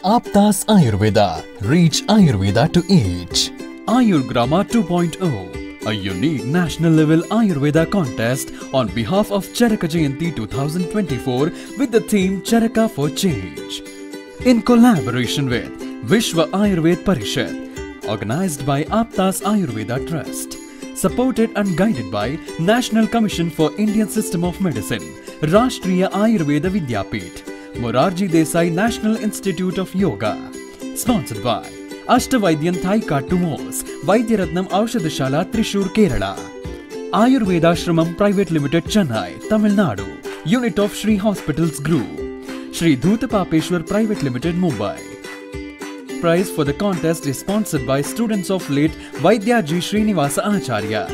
Aptas Ayurveda. Reach Ayurveda to each. Ayurgrama 2.0, a unique national level Ayurveda contest on behalf of Charaka Jayanti 2024 with the theme Charaka for Change. In collaboration with Vishwa Ayurved Parishad, organized by Aptas Ayurveda Trust, supported and guided by National Commission for Indian System of Medicine, Rashtriya Ayurveda Vidyapith, Morarji Desai National Institute of Yoga. Sponsored by Ashtavaidyan Thai Tumos, Vaidyaratnam Aushadashala Trishur, Kerala. Ayurveda Shramam Private Limited, Chennai, Tamil Nadu. Unit of Shri Hospitals Group. Shri Dhutapapeshwar Private Limited, Mumbai. Prize for the contest is sponsored by students of late Vaidyaji Srinivasa Acharya.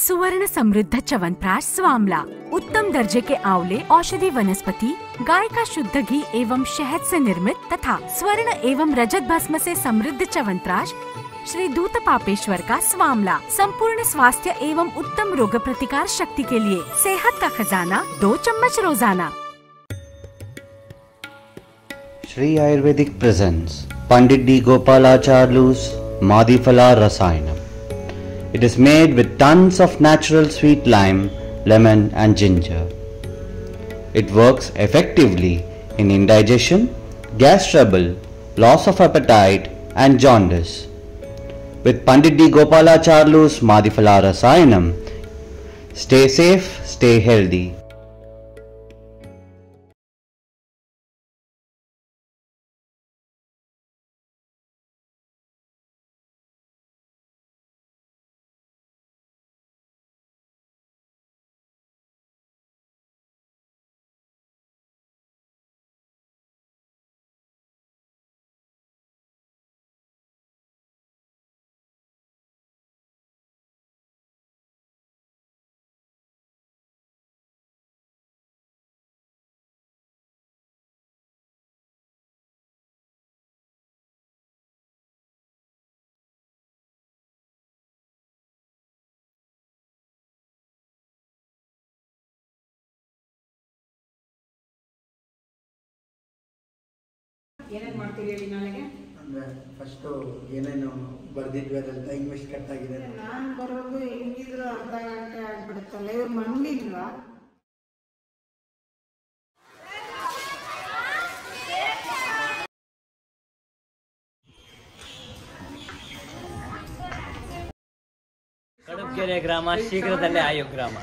सुवर्ण समृद्ध च्यवनप्राश स्वामला, उत्तम दर्जे के आंवले औषधि वनस्पति, गाय का शुद्ध घी एवं शहद से निर्मित तथा स्वर्ण एवं रजत भस्म से समृद्ध च्यवनप्राश श्री धूतपापेश्वर का स्वामला संपूर्ण स्वास्थ्य एवं उत्तम रोग प्रतिकार शक्ति के लिए सेहत का खजाना, 2 चम्मच रोजाना। Shri Ayurvedic presents Pandit D. Gopalacharlu's Madhifala Rasayanam. It is made with tons of natural sweet lime, lemon and ginger. It works effectively in indigestion, gas trouble, loss of appetite and jaundice. With Pandit D. Gopalacharlu's Madhifala Rasayanam, stay safe, stay healthy. ಏನೇನು ಮಾಡ್ತೀರಿ ಹೇಳಿ ನಾಳೆಗೆ? ಅಂದರೆ first ಏನೇನು ಬರೆದಿದ್ವಿ ಅದೆಲ್ಲ English ಕಟ್ಟಾಗಿದೆ. ನಾನು ಬರೋದು ಹಿಂಗಿದ್ರು ಅರ್ಧ ಗಂಟೆ ಆಗಿಬಿಡುತ್ತಲ್ಲ, ಇವ್ರು ಮನಗಿಲ್ವಾ? ಕಡಬಗೆರೆ ಗ್ರಾಮ ಶೀಘ್ರದಲ್ಲೇ ಆಯು ಗ್ರಾಮ.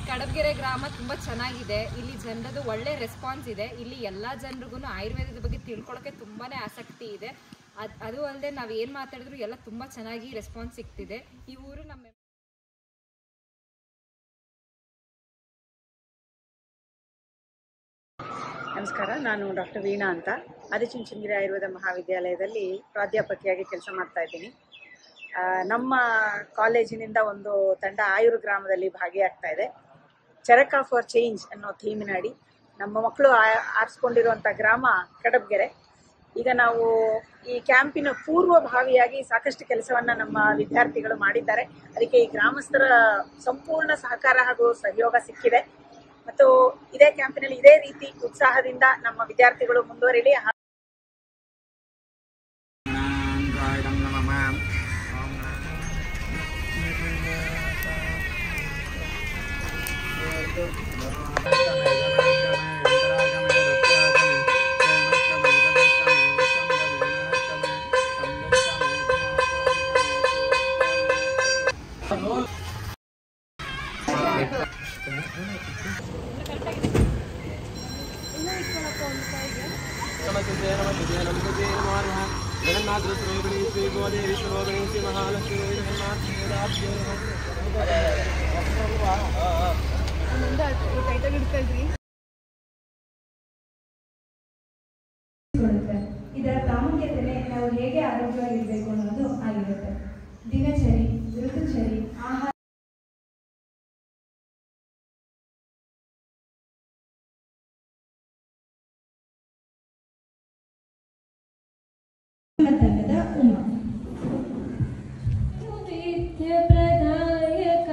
ಕಡಬಗೆರೆ ಗ್ರಾಮ ತುಂಬಾ ಚೆನ್ನಾಗಿದೆ. ಇಲ್ಲಿ ಜನರದು ಒಳ್ಳೆ ರೆಸ್ಪಾನ್ಸ್ ಇದೆ. ಇಲ್ಲಿ ಎಲ್ಲಾ ಜನರಿಗೂ ಆಯುರ್ವೇದದ ಬಗ್ಗೆ ತಿಳ್ಕೊಳ್ಳೋಕೆ ತುಂಬಾನೇ ಆಸಕ್ತಿ ಇದೆ. ಅದು ಅಲ್ಲದೆ ನಾವು ಏನು ಮಾತಾಡಿದ್ರು ಎಲ್ಲ ತುಂಬ ಚೆನ್ನಾಗಿ ರೆಸ್ಪಾನ್ಸ್ ಸಿಗ್ತಿದೆ. ಈ ಊರು ನಮ್ಮ ನಮಸ್ಕಾರ, ನಾನು ಡಾಕ್ಟರ್ ವೀಣಾ ಅಂತ ಆದಿಚುಂಚನಗಿರಿ ಆಯುರ್ವೇದ ಮಹಾವಿದ್ಯಾಲಯದಲ್ಲಿ ಪ್ರಾಧ್ಯಾಪಕಿಯಾಗಿ ಕೆಲಸ ಮಾಡ್ತಾ ಇದ್ದೀನಿ. ನಮ್ಮ ಕಾಲೇಜಿನಿಂದ ಒಂದು ತಂಡ ಆಯುರ್ ಗ್ರಾಮದಲ್ಲಿ ಭಾಗಿಯಾಗ್ತಾ ಇದೆ. ಚರಕ ಫಾರ್ ಚೇಂಜ್ ಅನ್ನೋ ಥೀಮಿನಡಿ ನಮ್ಮ ಮಕ್ಕಳು ಆರಿಸ್ಕೊಂಡಿರುವಂಥ ಗ್ರಾಮ ಕಡಬ್ಗೆರೆ. ಈಗ ನಾವು ಈ ಕ್ಯಾಂಪಿನ ಪೂರ್ವಭಾವಿಯಾಗಿ ಸಾಕಷ್ಟು ಕೆಲಸವನ್ನು ನಮ್ಮ ವಿದ್ಯಾರ್ಥಿಗಳು ಮಾಡಿದ್ದಾರೆ. ಅದಕ್ಕೆ ಈ ಗ್ರಾಮಸ್ಥರ ಸಂಪೂರ್ಣ ಸಹಕಾರ ಹಾಗೂ ಸಹಯೋಗ ಸಿಕ್ಕಿದೆ. ಮತ್ತು ಇದೇ ಕ್ಯಾಂಪಿನಲ್ಲಿ ಇದೇ ರೀತಿ ಉತ್ಸಾಹದಿಂದ ನಮ್ಮ ವಿದ್ಯಾರ್ಥಿಗಳು ಮುಂದುವರಿಲಿ. ಇದರ ಪ್ರಾಮುಖ್ಯತೆ ನಾವು ಹೇಗೆ ಆರೋಗ್ಯವಾಗಿರಬೇಕು ಅನ್ನೋದು ಆಗಿರುತ್ತೆ. ದಿನಚರಿ, ಋತುಚರಿ, ಆಹಾರ ತಂಡದ ಉಮಾ. ಪ್ರದಾಯಕ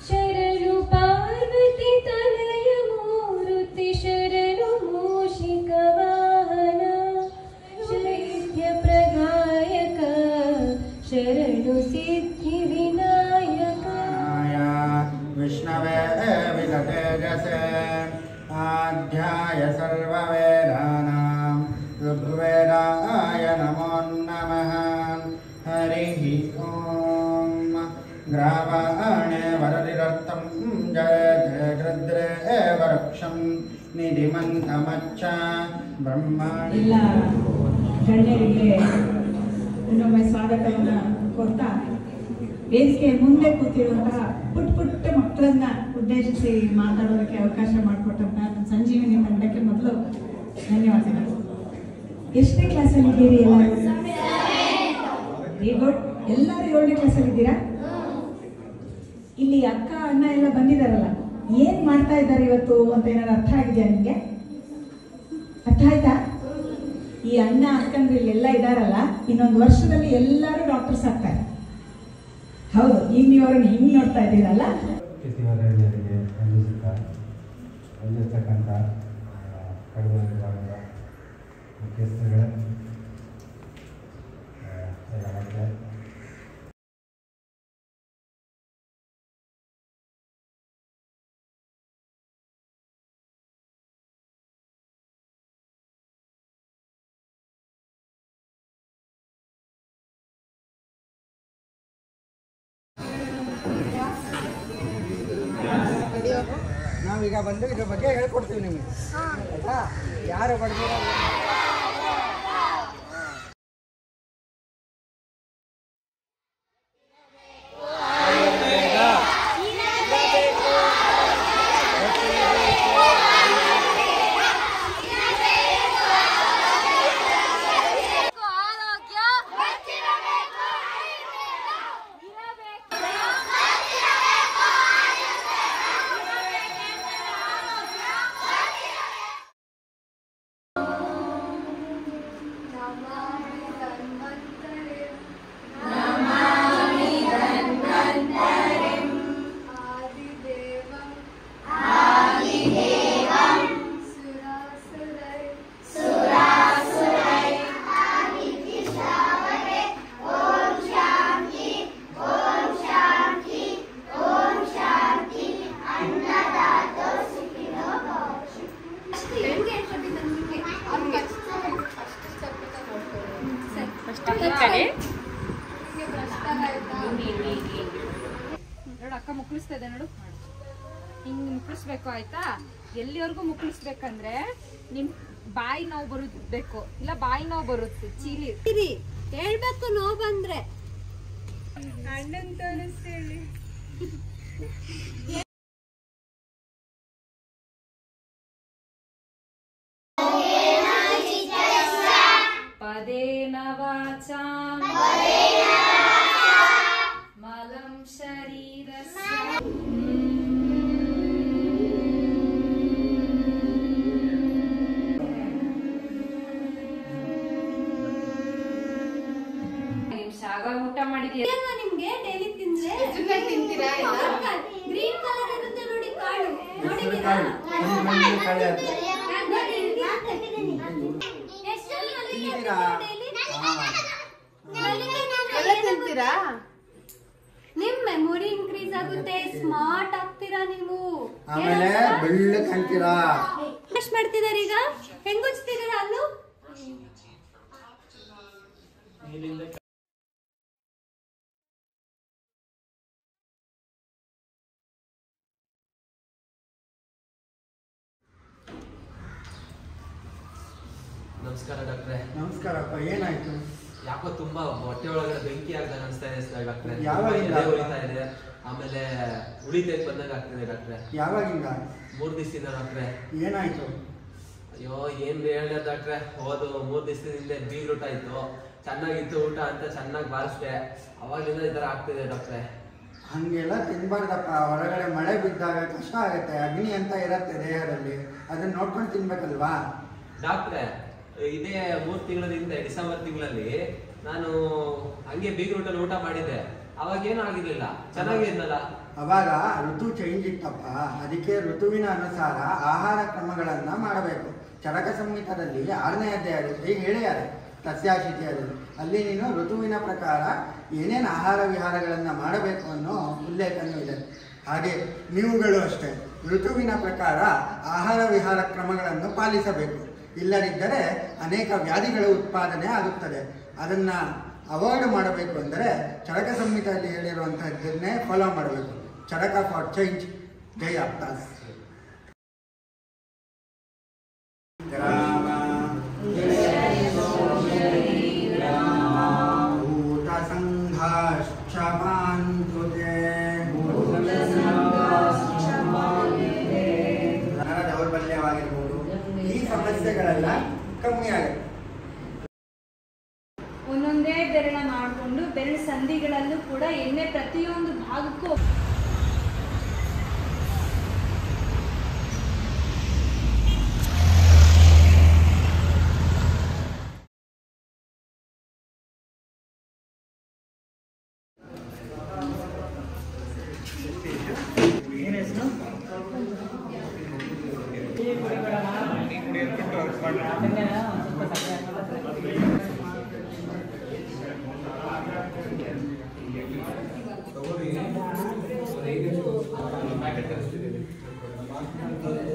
ಶರಣು ಪಾರ್ವತಿ ತನಯ ಮೂರುತಿ ಶರಣು ಮೂಷಿಕ ವಾಹನ ಶೈತ್ಯ ಪ್ರದಾಯಕ ಶರಣು ಸಿದ್ಧಿ ವಿನಾಯಕ ವಿಷ್ಣವೇ ವಿಲತೇಜಸೇ ಆಧ್ಯಾಯ ಸರ್ವವೇದಾನಾಂ ಋಗ್ವೇದಾಯ ನಮೋ ನಮಃ. ಹರಿಃ ಓಂ ಗ್ರಾವಾಣೆ ವರದಿರರ್ಥಂ ಜಯತೆ ಗೃದ್ರೇ ವರಕ್ಷಂ ನಿಧಿಮಂತಮಚ್ಚ ಬ್ರಹ್ಮಾಣಿ. ಎಲ್ಲ ಗಣ್ಯರಿಗೆ ಇನ್ನೊಮ್ಮೆ ಸ್ವಾಗತವನ್ನು ಕೊಡ್ತಾ, ವೇದಿಕೆ ಮುಂದೆ ಕೂತಿರುವಂತಹ ಪುಟ್ಟ ಮಕ್ಕಳನ್ನ ಉದ್ದೇಶಿಸಿ ಮಾತಾಡೋದಕ್ಕೆ ಅವಕಾಶ ಮಾಡಿಕೊಟ್ಟಂತಹ ನಮ್ಮ ಸಂಜೀವಿನಿ ತಂಡಕ್ಕೆ ಮೊದಲು ಧನ್ಯವಾದಗಳು. ಎಷ್ಟನೇ ಕ್ಲಾಸಲ್ಲಿ ಇದ್ದೀರಿ? Very good. ಎಲ್ಲರೂ 7ನೇ ಕ್ಲಾಸಲ್ಲಿ ಇದ್ದೀರಾ? ಇಲ್ಲಿ ಅಕ್ಕ ಅಣ್ಣ ಎಲ್ಲ ಬಂದಿದ್ದಾರಲ್ಲ, ಏನ್ ಮಾಡ್ತಾ ಇದ್ದಾರೆ ಇವತ್ತು ಅಂತ ಏನಾದ್ರು ಅರ್ಥ ಆಗಿದೆಯಾ ನಿಮಗೆ? ಅರ್ಥ ಆಯ್ತಾ? ಈ ಅಣ್ಣ ಅಕ್ಕಂದ್ರೆ ಇಲ್ಲೆಲ್ಲ ಇದ್ದಾರಲ್ಲ, ಇನ್ನೊಂದು ವರ್ಷದಲ್ಲಿ ಎಲ್ಲರೂ ಡಾಕ್ಟರ್ಸ್ ಆಗ್ತಾರೆ. ಹೌದು, ಈಗ ನೀವು ಅವ್ರನ್ನ ಹಿಂಗೆ ನೋಡ್ತಾ ಇದ್ದೀರಲ್ಲ. ಕಡಿಮೆ ವಿಭಾಗದ ಮುಖ್ಯಸ್ಥರುಗಳೇ, ಎಲ್ಲ ನಾವೀಗ ಬಂದು ಇದ್ರ ಬಗ್ಗೆ ಹೇಳ್ಕೊಡ್ತೀವಿ ನಿಮಗೆ, ಆಯ್ತಾ? ಯಾರು ಬಡ್ದಿರೋ ನೋಡು ಅಕ್ಕ ಮುಕ್ಕಳಿಸ್ತಾ ಇದೆ ನೋಡು, ಹಿಂಗೆ ಮುಕ್ಕಳಿಸ್ಬೇಕು ಆಯ್ತಾ? ಎಲ್ಲಿವರೆಗೂ ಮುಕ್ಕಳಿಸ್ಬೇಕಂದ್ರೆ ಬಾಯಿ ನೋವು ಬರುತ್ತೆ ಇಲ್ಲ ಬಾಯಿ ನೋವು ಬರುತ್ತೆ ಚೀಲಿ ಹೇಳ್ಬೇಕು ನೋವು ಬಂದ್ರೆ ಅಣ್ಣನ್ ತೋರಿಸ್ತೇಳಿ ಪದೇನ ವಾಚಾ ಮಲಂ ಶರೀರಸ್ಯ ಊಟ ಮಾಡಿದ್ಯಾ ನಿಮ್ಗೆ ಡೈಲಿ ತಿಂದ್ರೆ ತಿಂತೀರಾ ಗ್ರೀನ್ ಕಲರ್ ಇರುತ್ತೆ ನೋಡಿ ಕಾಳು ನೋಡಿದ್ದೀರಾ ತಿಂತೀರಾ ನಿಮ್ ಮೆಮೊರಿ ಇನ್ಕ್ರೀಸ್ ಆಗುತ್ತೆ ಸ್ಮಾರ್ಟ್ ಆಗ್ತೀರಾ ನೀವು ಆಮೇಲೆ ಬೆಳ್ಳಗೆ ಕಾಣ್ತೀರಾ ಎಷ್ಟು ಮಾಡ್ತಿದಾರ ಈಗ ಹೆಂಗ್ ಉಜ್ತಿದ್ದೀರಾ ಅಲ್ಲೂ ನಮಸ್ಕಾರ ಡಾಕ್ಟ್ರೆ. ನಮಸ್ಕಾರಪ್ಪ. ಏನಾಯ್ತು? ಯಾಕೋ ತುಂಬಾ ಹೊಟ್ಟೆ ಒಳಗಡೆ ಬೆಂಕಿ ಆಗ್ದಂಗ ಅನಿಸ್ತಾ ಇದೆ ಡಾಕ್ಟ್ರೆ. ಯಾವಾಗಿಂದ ಉಳಿತಾ ಇದೆ, ಆಮೇಲೆ ಉಳಿತೈತೆ ಬಂದಂಗ ಆಗ್ತಿದೆ ಡಾಕ್ಟ್ರೆ. ಯಾವಾಗಿಂದ? 3 ದಿವಸದಿಂದ ಡಾಕ್ಟ್ರೆ. ಏನಾಯ್ತು? ಅಯ್ಯೋ ಏನ್ ಹೇಳಿದ ಡಾಕ್ಟ್ರೆ, ಹೋದು 3 ದಿವಸದಿಂದ ಬೀಗ್ರೂಟ ಆಯ್ತು, ಚೆನ್ನಾಗಿತ್ತು ಊಟ ಅಂತ ಚೆನ್ನಾಗಿ ಬಾರಿಸ್ದೆ, ಅವಾಗಲಿಂದ ಈ ತರ ಆಗ್ತಿದೆ ಡಾಕ್ಟ್ರೆ. ಹಂಗೆಲ್ಲ ತಿನ್ಬಾರ್ದಪ್ಪ. ಹೊರಗಡೆ ಮಳೆ ಬಿದ್ದಾಗ ಕಷ್ಟ ಆಗುತ್ತೆ, ಅಗ್ನಿ ಅಂತ ಇರತ್ತೆ ದೇಹದಲ್ಲಿ, ಅದನ್ನ ನೋಡ್ಕೊಂಡು ತಿನ್ಬೇಕಲ್ವಾ ಡಾಕ್ಟ್ರೆ. ಇದೇ 3 ತಿಂಗಳ ಹಿಂದೆ ಡಿಸೆಂಬರ್ ತಿಂಗಳಲ್ಲಿ ನಾನು ಹಂಗೆ ಬೀಗ್ರೂಟಲ್ಲಿ ಊಟ ಮಾಡಿದ್ದೆ, ಅವಾಗೇನು ಆಗಿರ್ಲಿಲ್ಲ, ಚೆನ್ನಾಗಿದ್ನಲ್ಲ. ಅವಾಗ ಋತು ಚೇಂಜ್ ಇತ್ತಪ್ಪ, ಅದಕ್ಕೆ ಋತುವಿನ ಅನುಸಾರ ಆಹಾರ ಕ್ರಮಗಳನ್ನ ಮಾಡಬೇಕು. ಚರಕ ಸಂಹಿತದಲ್ಲಿ 6ನೇ ಅಧ್ಯಾಯದಲ್ಲಿ ಹೇಳಿದ್ದಾರೆ, ಸಸ್ಯಾಶಿತಿಯಲ್ಲಿ. ಅಲ್ಲಿ ನೀನು ಋತುವಿನ ಪ್ರಕಾರ ಏನೇನು ಆಹಾರ ವಿಹಾರಗಳನ್ನ ಮಾಡಬೇಕು ಅನ್ನೋ ಉಲ್ಲೇಖನೂ ಇದೆ. ಹಾಗೆ ನೀವುಗಳು ಅಷ್ಟೇ ಋತುವಿನ ಪ್ರಕಾರ ಆಹಾರ ವಿಹಾರ ಕ್ರಮಗಳನ್ನು ಪಾಲಿಸಬೇಕು. ಇಲ್ಲದಿದ್ದರೆ ಅನೇಕ ವ್ಯಾಧಿಗಳ ಉತ್ಪಾದನೆ ಆಗುತ್ತದೆ. ಅದನ್ನ ಅವಾಯ್ಡ್ ಮಾಡಬೇಕು ಅಂದರೆ ಚರಕ ಸಂಹಿತೆಯಲ್ಲಿ ಹೇಳಿರುವಂತಹದ್ದನ್ನೇ ಫಾಲೋ ಮಾಡಬೇಕು. ಚರಕ ಫಾರ್ ಚೇಂಜ್. ಜೈ ಅಪ್ತಾಸ್. ಭೂತ ಸಂಘಾಶ್ಚ ಪಾಂತುತೆ ದೌರ್ಬಲ್ಯವಾಗಿರ್ಬೋದು, ಈ ಸಮಸ್ಯೆಗಳೆಲ್ಲ ಕಮ್ಮಿ ಆಗುತ್ತೆ. ಒಂದೊಂದೇ ಬೆರಳ ಮಾಡಿಕೊಂಡು ಬೆರಳು ಸಂಧಿಗಳಲ್ಲೂ ಕೂಡ ಎಣ್ಣೆ ಪ್ರತಿಯೊಂದು ಭಾಗಕ್ಕೂ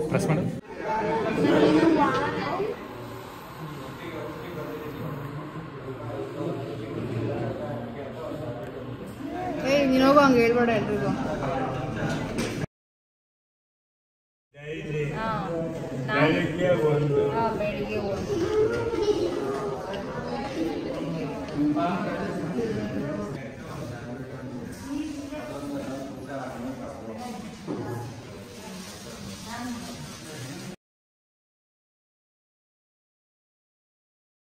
ಪ್ರೆಸ್ ಮಾಡು. ನೀನೋಗು ಹಂಗೆ ಹೇಳ್ಬೇಡ ಎಲ್ರಿಗೂ. ಬೆಳಿಗ್ಗೆ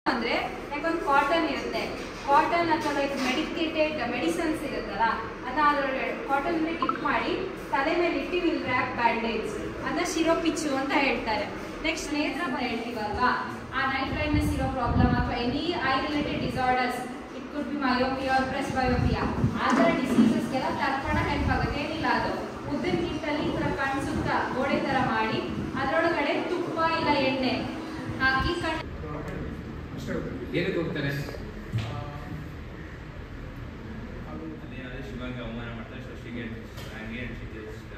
ಅಂದ್ರೆ ಯಾಕೊಂದು ಕಾಟನ್ ಇರುತ್ತೆ, ಕಾಟನ್ ಅಥವಾ ಲೈಕ್ ಮೆಡಿಕೇಟೆಡ್ ಮೆಡಿಸನ್ಸ್ ಇರುತ್ತಲ್ಲ, ಅದನ್ನ ಅದರೊಳಗೆ ಕಾಟನ್ ಡಿಪ್ ಮಾಡಿ ತಲೆ ಮೇಲೆ ಇಟ್ಟು ವಿಲ್ ರ್ಯಾಪ್ ಬ್ಯಾಂಡೇಜ್, ಅದನ್ನ ಶಿರೋಪಿಚ್ಚು ಅಂತ ಹೇಳ್ತಾರೆ. ನೆಕ್ಸ್ಟ್ ನೇತ್ರ ಹೇಳ್ತೀವಲ್ವಾ, ಆ ನೈಟ್ ಬ್ಲೈಂಡ್ನೆಸ್ ಇರೋ ಪ್ರಾಬ್ಲಮ್ ಅಥವಾ any eye related disorders, it could be myopia or presbyopia, ಆ ಥರ ಡಿಸೀಸಸ್ಗೆಲ್ಲ ತರ್ಪಣ ಹೆಲ್ಪ್ ಆಗುತ್ತೆ. ಏನಿಲ್ಲ, ಅದು ಉದ್ದಿನ ಹಿಟ್ಟಲ್ಲಿ ಈ ಥರ ಕಾಣಿಸುತ್ತಾ ಗೋಡೆ ಥರ ಮಾಡಿ ಅದರೊಳಗಡೆ ತುಪ್ಪ ಇಲ್ಲ ಎಣ್ಣೆ ಹಾಕಿ ಏನಕ್ಕೆ ಹೋಗ್ತಾರೆ? ಶಿವಂಗೆ ಅವಮಾನ ಮಾಡ್ತಾರೆ. So she gets angry and she just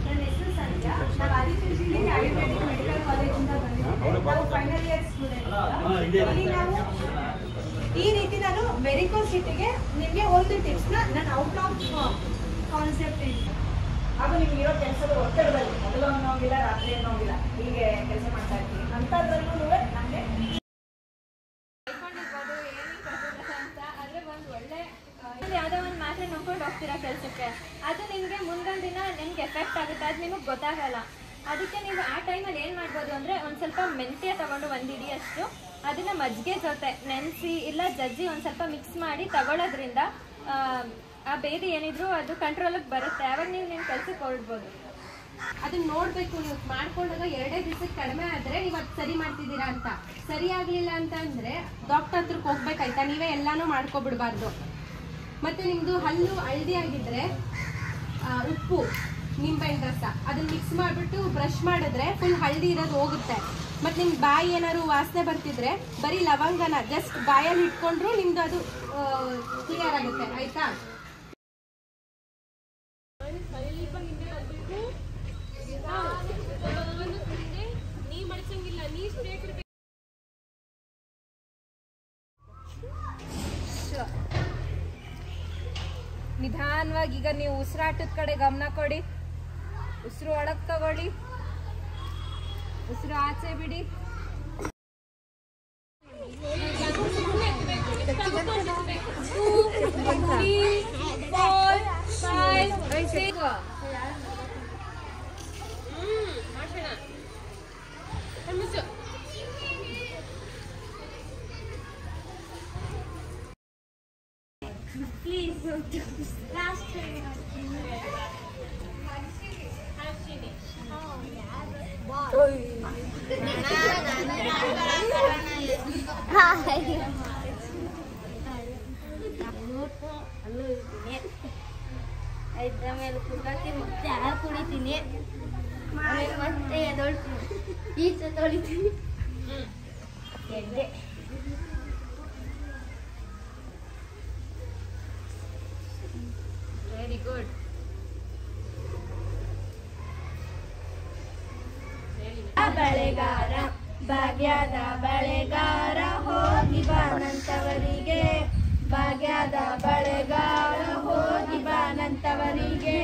ನನ್ನ ಹೆಸರು ಸಂಧ್ಯಾ. ನಾವು ಆದಿಚುಂಚನಗಿರಿ ಆಯುರ್ವೇದಿಕ್ ಮೆಡಿಕಲ್ ಕಾಲೇಜಿಂದ ಬಂದಿದ್ದೀವಿ. ನಾವು ಫೈನಲ್ ಇಯರ್ ಸ್ಟೂಡೆಂಟ್. ಇಲ್ಲಿ ನಾವು ಈ ರೀತಿ ನಾನು ವೆರಿಕೋಸ್ ಹಿಟ್ಟಿಗೆ ನಿಮಗೆ ಒಂದು ಟಿಪ್ಸ್ನ ನಾನು ಔಟ್ ಆಫ್ ಕಾನ್ಸೆಪ್ಟ್ ಹಾಗೂ ನಿಮ್ಗೆ ಇರೋ ಕೆಲಸದ ಒತ್ತಡದಲ್ಲಿ ಮೊದಲು ಅನ್ನೋಂಗಿಲ್ಲ ರಾತ್ರಿ ಅನ್ನೋಂಗಿಲ್ಲ ಹೀಗೆ ಕೆಲಸ ಮಾಡ್ತಾ ಇರ್ತೀವಿ ಅಂಥದ್ರಲ್ಲೂ ನಮಗೆ ಯಾವುದೋ ಒಂದು ಮಾತ್ರ ನೋಡ್ಕೊಂಡು ಹೋಗ್ತೀರಾ ಕೆಲಸಕ್ಕೆ, ಅದು ನಿಮಗೆ ಮುಂದೊಂದು ದಿನ ನಿಮ್ಗೆ ಎಫೆಕ್ಟ್ ಆಗುತ್ತೆ, ಅದು ನಿಮಗೆ ಗೊತ್ತಾಗಲ್ಲ. ಅದಕ್ಕೆ ನೀವು ಆ ಟೈಮಲ್ಲಿ ಏನು ಮಾಡ್ಬೋದು ಅಂದರೆ ಒಂದು ಸ್ವಲ್ಪ ಮೆಂತ್ಯ ತಗೊಂಡು 1 ಇಡಿ ಅಷ್ಟು ಅದನ್ನು ಮಜ್ಜಿಗೆ ಜೊತೆ ನೆನೆಸಿ ಇಲ್ಲ ಜಜ್ಜಿ ಒಂದು ಸ್ವಲ್ಪ ಮಿಕ್ಸ್ ಮಾಡಿ ತಗೊಳ್ಳೋದ್ರಿಂದ ಆ ಬೇದಿ ಏನಿದ್ರು ಅದು ಕಂಟ್ರೋಲಿಗೆ ಬರುತ್ತೆ. ಆವಾಗ ನೀವು ನಿಮ್ಮ ಕೆಲಸಕ್ಕೆ ಹೊರಡ್ಬೋದು. ಅದನ್ನ ನೋಡ್ಬೇಕು, ನೀವು ಮಾಡ್ಕೊಂಡಾಗ 2 ದಿವಸಕ್ಕೆ ಕಡಿಮೆ ಆದ್ರೆ ನೀವು ಅದು ಸರಿ ಮಾಡ್ತಿದ್ದೀರಾ ಅಂತ. ಸರಿ ಆಗ್ಲಿಲ್ಲ ಅಂತ ಅಂದ್ರೆ ಡಾಕ್ಟರ್ ಹತ್ರಕ್ಕೆ ಹೋಗ್ಬೇಕಾಯ್ತಾ, ನೀವೇ ಎಲ್ಲಾನು ಮಾಡ್ಕೊಬಿಡ್ಬಾರ್ದು. ಮತ್ತೆ ನಿಮ್ದು ಹಲ್ಲು ಹಳದಿ ಆಗಿದ್ರೆ ಉಪ್ಪು ನಿಂಬೆಹಣ್ಣು ರಸ ಅದನ್ನ ಮಿಕ್ಸ್ ಮಾಡಿಬಿಟ್ಟು ಬ್ರಷ್ ಮಾಡಿದ್ರೆ ಫುಲ್ ಹಳದಿ ಇರೋದು ಹೋಗುತ್ತೆ. ಮತ್ತೆ ನಿಮ್ ಬಾಯಿ ಏನಾದ್ರು ವಾಸನೆ ಬರ್ತಿದ್ರೆ ಬರೀ ಲವಂಗನ ಜಸ್ಟ್ ಬಾಯಲ್ಲಿ ಇಟ್ಕೊಂಡ್ರು ನಿಮ್ದು ಅದು ಕ್ಲಿಯರ್ ಆಗುತ್ತೆ. ಆಯ್ತಾ? ನಿಧಾನವಾಗಿ ಈಗ ನೀವು ಉಸಿರಾಟದ ಕಡೆ ಗಮನ ಕೊಡಿ. ಉಸಿರು ಒಳಗೆ ತಗೊಳ್ಳಿ, ಉಸಿರು ಆಚೆ ಬಿಡಿ. Please, last time. ಇದ್ರ ಮೇಲೆ ಕುತ್ಕೊಳ್ತೀನಿ, ಮತ್ತೆ ಹಾಲು ಕುಡಿತೀನಿ, ಮತ್ತೆ ಎದೊಳ್ತೀನಿ, ಈಚೆ ತೊಳಿತೀನಿ, ಎದ್ದೆ. Very good. ಬಳೆಗಾರ ಭಾಗ್ಯದ ಬಳೆಗಾರ ಹೋಗಿ ಬಾನಂತವರಿಗೆ, ಭಾಗ್ಯದ ಬಳೆಗಾರ ಹೋಗಿ ಬಾನಂತವರಿಗೆ.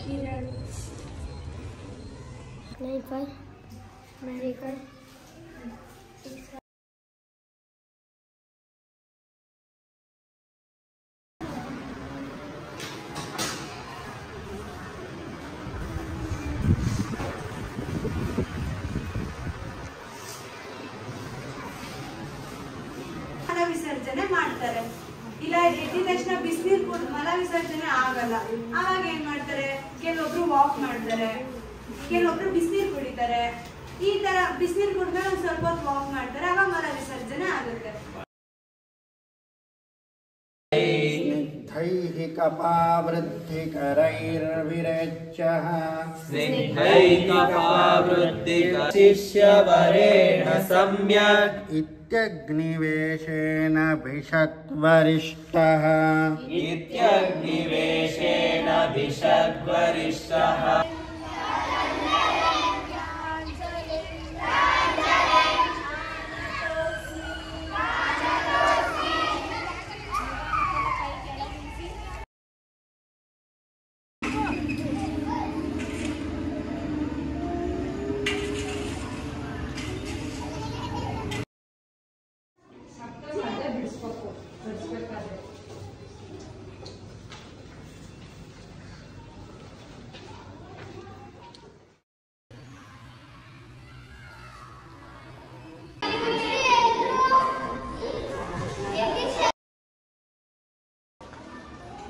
Kiran 95 American 65. ಮಲ ವಿಸರ್ಜನೆ ಮಾಡ್ತಾರೆ. ಇಲ್ಲ ಎದ್ದ ತಕ್ಷಣ ಬಿಸಿನೀರು ಕುಡಿದು ಮಲ ವಿಸರ್ಜನೆ ಆಗಲ್ಲ. ಆವಾಗ ಏನ್ ಮಾಡ್ತಾರೆ, ಕೆಲವೊಬ್ರು ವಾಕ್ ಮಾಡ್ತಾರೆ, ಕೆಲವೊಬ್ರು ಬಿಸಿನೀರು ಕುಡಿತಾರೆ. ಈ ತರ ಬಿಸಿನೀರು ಕುಡಿದ್ಮೇಲೆ ಒಂದ್ ಸ್ವಲ್ಪ ಹೊತ್ತು ವಾಕ್ ಮಾಡ್ತಾರೆ, ಆವಾಗ ಮಲ ವಿಸರ್ಜನೆ ಆಗುತ್ತೆ. स्निग्धैकपावृद्धिकरैर्विरेच्यः शिष्यवरेण सम्यक् इत्यग्निवेशेन भिषग्वरिष्ठः इत्यग्निवेशेन भिषग्वरिष्ठः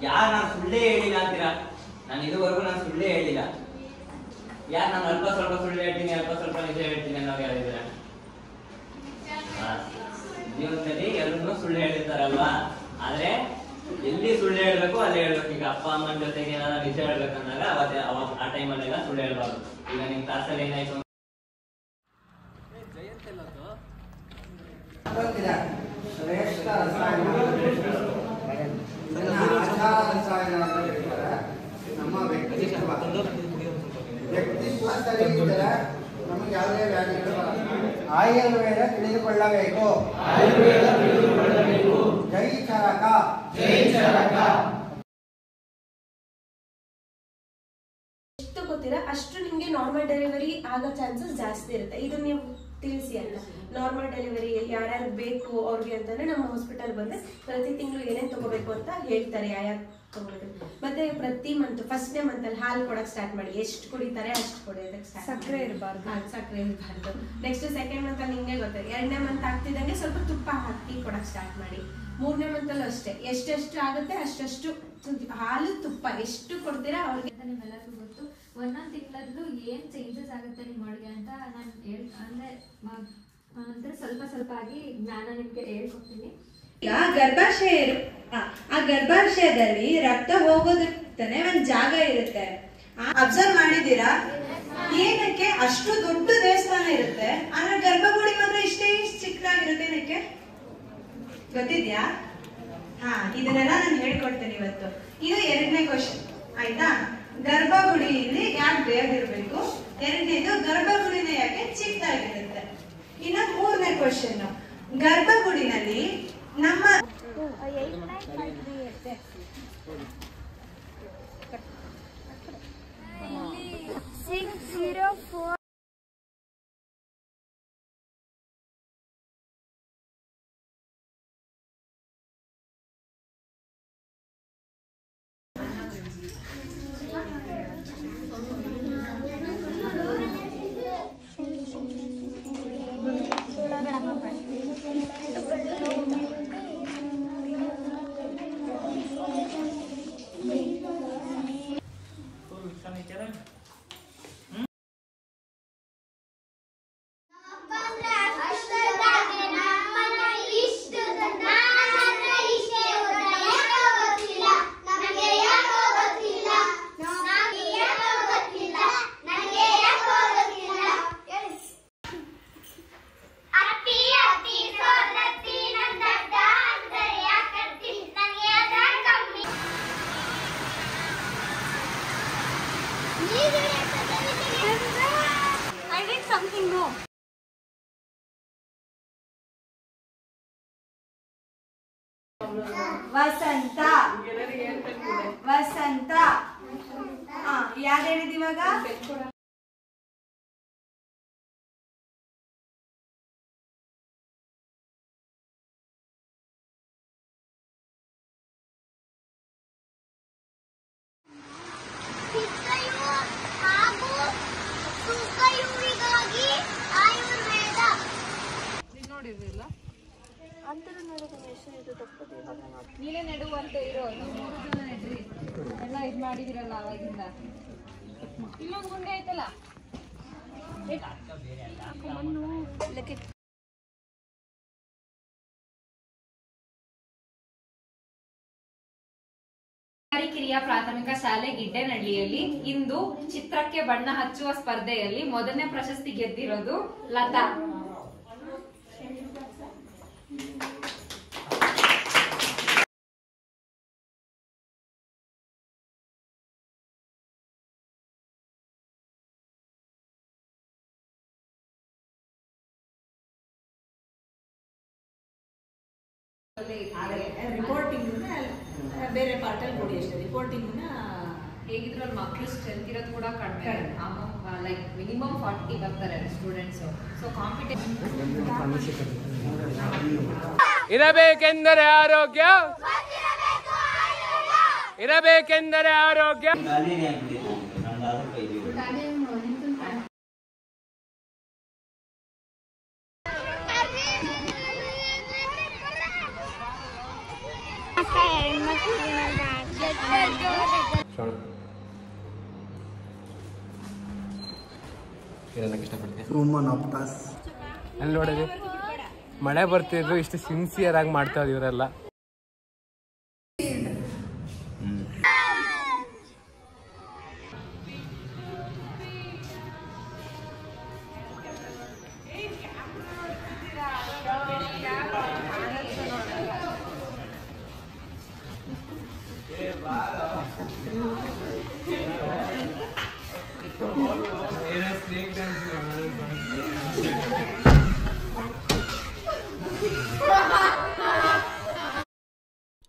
ಯಾರು ನಾನು ಸುಳ್ಳೇ ಹೇಳಿಲ್ಲ ಅಂತೀರಾ? ನಾನು ಇದುವರೆಗೂ ನಾನು ಸುಳ್ಳೇ ಹೇಳಿಲ್ಲ. ಯಾರು ನಾನು ಅಲ್ಪ ಸ್ವಲ್ಪ ಸುಳ್ಳು ಹೇಳ್ತೀನಿ, ಅಲ್ಪ ಸ್ವಲ್ಪ ನಿಜ ಹೇಳ್ತೀನಿ ಅನ್ನೋರು ಯಾರಿದ್ದೀರಾ? ಜೀವನದಲ್ಲಿ ಎಲ್ಲರೂ ಸುಳ್ಳು ಹೇಳಿರ್ತಾರಲ್ವಾ, ಆದ್ರೆ ಎಲ್ಲಿ ಸುಳ್ಳು ಹೇಳ್ಬೇಕು ಅಲ್ಲೇ ಹೇಳ್ಬೇಕು. ಈಗ ಅಪ್ಪ ಅಮ್ಮನ ಜೊತೆಗೆ ಏನಾದ್ರು ನಿಜ ಹೇಳ್ಬೇಕಂದಾಗ ಅವಾಗ ಆ ಟೈಮಲ್ಲೆಲ್ಲ ಸುಳ್ಳು ಹೇಳ್ಬಾರ್ದು. ಈಗ ನಿಮ್ ಕ್ಲಾಸಲ್ಲಿ ಏನಾಯ್ತು ಶ್ರೇಷ್ಠ ರಸಾಯನ ನಮ್ಮ ವ್ಯಕ್ತಿತ್ವ ಸರಿ ಇದ್ದರೆ ನಮಗೆ ಯಾವುದೇ ವ್ಯಾಧಿಗಳು ಆಯುರ್ವೇದ ತಿಳಿದುಕೊಳ್ಳಬೇಕು. ಜೈ ಚರಕ. ಎಷ್ಟು ಗೊತ್ತಿರಾ ಅಷ್ಟು ನಿಮ್ಗೆ ನಾರ್ಮಲ್ ಡೆಲಿವರಿ ಆಗೋ ಚಾನ್ಸಸ್ ಜಾಸ್ತಿ ಇರುತ್ತೆ. ಇದು ನೀವು ತಿಳಿಸಿ ಅಂತ. ನಾರ್ಮಲ್ ಡೆಲಿವರಿ ಯಾರ್ಯಾರು ಬೇಕು ಅವ್ರಿಗೆ ಅಂತಾನೆ ನಮ್ಮ ಹಾಸ್ಪಿಟಲ್ ಬಂದ್ರೆ ಪ್ರತಿ ತಿಂಗಳು ಏನೇನು ತಗೋಬೇಕು ಅಂತ ಹೇಳ್ತಾರೆ, ಯಾರ್ಯಾರು ತಗೋಬೇಕು. ಮತ್ತೆ ಪ್ರತಿ ಮಂತ್ ಫಸ್ಟ್ನೇ ಮಂತ್ ಅಲ್ಲಿ ಹಾಲು ಕೊಡಕ್ ಸ್ಟಾರ್ಟ್ ಮಾಡಿ. ಎಷ್ಟು ಕುಡಿತಾರೆ ಅಷ್ಟು ಕುಡಿಯೋದಕ್ಕೆ ಸಕ್ಕರೆ ಇರಬಾರ್ದು. ಸಕ್ಕರೆ ಇರಬಾರ್ದು. ನೆಕ್ಸ್ಟ್ ಸೆಕೆಂಡ್ ಮಂತ್ ಅಲ್ಲಿ ನಿಮ್ಗೆ ಗೊತ್ತೆ. 2ನೇ ಮಂತ್ ಆಗ್ತಿದ್ದಂಗೆ ಸ್ವಲ್ಪ ತುಪ್ಪ ಹಾಕಿ ಕೊಡಕ್ ಸ್ಟಾರ್ಟ್ ಮಾಡಿ. 3ನೇ ಮಂತ್ ಅಲ್ಲೂ ಅಷ್ಟೇ, ಎಷ್ಟೆಷ್ಟು ಆಗುತ್ತೆ ಅಷ್ಟಷ್ಟು ಹಾಲು ತುಪ್ಪ ಎಷ್ಟು ಕೊಡ್ತೀರಾ ಅವ್ರಿಗೆ. ನಿಮ್ಮೆಲ್ಲರಿಗೂ ಗೊತ್ತು, ಒಂದೊಂದು ತಿಂಗಳಲ್ಲೂ ಏನ್ ಚೇಂಜಸ್ ಆಗುತ್ತೆ ನಿಮ್ಮ ಒಳಗೆ ಅಂತ ನಾನು ಅಂದ್ರೆ ಸ್ವಲ್ಪ ಸ್ವಲ್ಪ ಆಗಿ ಜ್ಞಾನ ನಿಮ್ಗೆ ಹೇಳ್ಕೊಡ್ತೀನಿ. ಈಗ ಗರ್ಭಾಶಯ ಆ ಗರ್ಭಾಶಯದಲ್ಲಿ ರಕ್ತ ಹೋಗೋದಕ್ಕೆ ಒಂದ್ ಜಾಗ ಇರುತ್ತೆ. ಅಬ್ಸರ್ವ್ ಮಾಡಿದೀರಾ? ಏನಕ್ಕೆ ಅಷ್ಟು ದೊಡ್ಡ ದೇವಸ್ಥಾನ ಇರುತ್ತೆ, ಆದ್ರೆ ಗರ್ಭಗುಡಿ ಮಾತ್ರ ಇಷ್ಟೇ ಚಿಕ್ಕದಾಗಿರುತ್ತೆ. ಏನಕ್ಕೆ ಗೊತ್ತಿದ್ಯಾ? ಇದನ್ನೆಲ್ಲ ನಾನು ಹೇಳ್ಕೊಡ್ತೇನೆ ಇವತ್ತು. ಇದು 2ನೇ ಕ್ವಶನ್ ಆಯ್ತಾ? ಗರ್ಭಗುಡಿಯಲ್ಲಿ ಯಾಕೆ ಬೇಗದಿರ್ಬೇಕು, 2ನೇದು ಗರ್ಭಗುಡಿನ ಯಾಕೆ ಚಿಕ್ಕದಾಗಿರುತ್ತೆ. ಇನ್ನು 3ನೇ ಕ್ವಶನ್, ಗರ್ಭಗುಡಿನಲ್ಲಿ ನಮ್ಮ 604 I did something more. ವಸಂತ ವಸಂತ ಯಾರು ಹೇಳಿದ ಇವಾಗ? ನೋಡಿರ್ಲಿಲ್ಲ ನೀನೇ ನೆಡುವಂತೆ ಇರೋ. ನೀವು 3 ಜನ ನೆಡ್ರಿ, ಎಲ್ಲ ಇದು ಮಾಡಿದಿರಲ್ಲ ಅವಾಗಿಂದ. ಇಲ್ಲೊಂದು ಗುಂಡೆ ಆಯ್ತಲ್ಲ. ಕಿರಿಯ ಪ್ರಾಥಮಿಕ ಶಾಲೆ ಗಿಡ್ಡೆನಹಳ್ಳಿಯಲ್ಲಿ ಇಂದು ಚಿತ್ರಕ್ಕೆ ಬಣ್ಣ ಹಚ್ಚುವ ಸ್ಪರ್ಧೆಯಲ್ಲಿ ಮೊದಲನೇ ಪ್ರಶಸ್ತಿ ಗೆದ್ದಿರೋದು ಲತಾ. ರಿಪೋರ್ಟಿಂಗ್ ಬೇರೆ ಪಾರ್ಟಲ್ಲಿ ಕೊಡಿ ಅಷ್ಟೇ. ರಿಪೋರ್ಟಿಂಗ್ ಹೇಗಿದ್ರು ಅಲ್ಲಿ ಮಕ್ಕಳು ಸ್ಟ್ರೆಂತ್ ಇರೋದು ಕೂಡ ಕಡಿಮೆ. ಲೈಕ್ ಮಿನಿಮಮ್ 40 ಬರ್ತಾರೆ ಸ್ಟೂಡೆಂಟ್ಸ್. ಸೊ ಕಾಂಪಿಟೇಷನ್ ಇರಬೇಕೆಂದರೆ ಆರೋಗ್ಯ, ಇರಬೇಕೆಂದರೆ ಆರೋಗ್ಯ. ವುಮನ್ ಆಫ್ ತಾಸ್ ಅಲ್ಲಿ ನೋಡಿದೆ ಮಳೆ ಬರ್ತಿದ್ರು ಇಷ್ಟು ಸಿನ್ಸಿಯರ್ ಆಗಿ ಮಾಡ್ತಾರೆ ಇವರೆಲ್ಲ.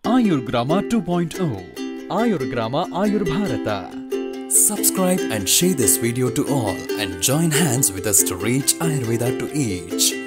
Ayurgrama 2.0 Ayurgrama Ayur Bharata. Subscribe and share this video to all and join hands with us to reach Ayurveda to each.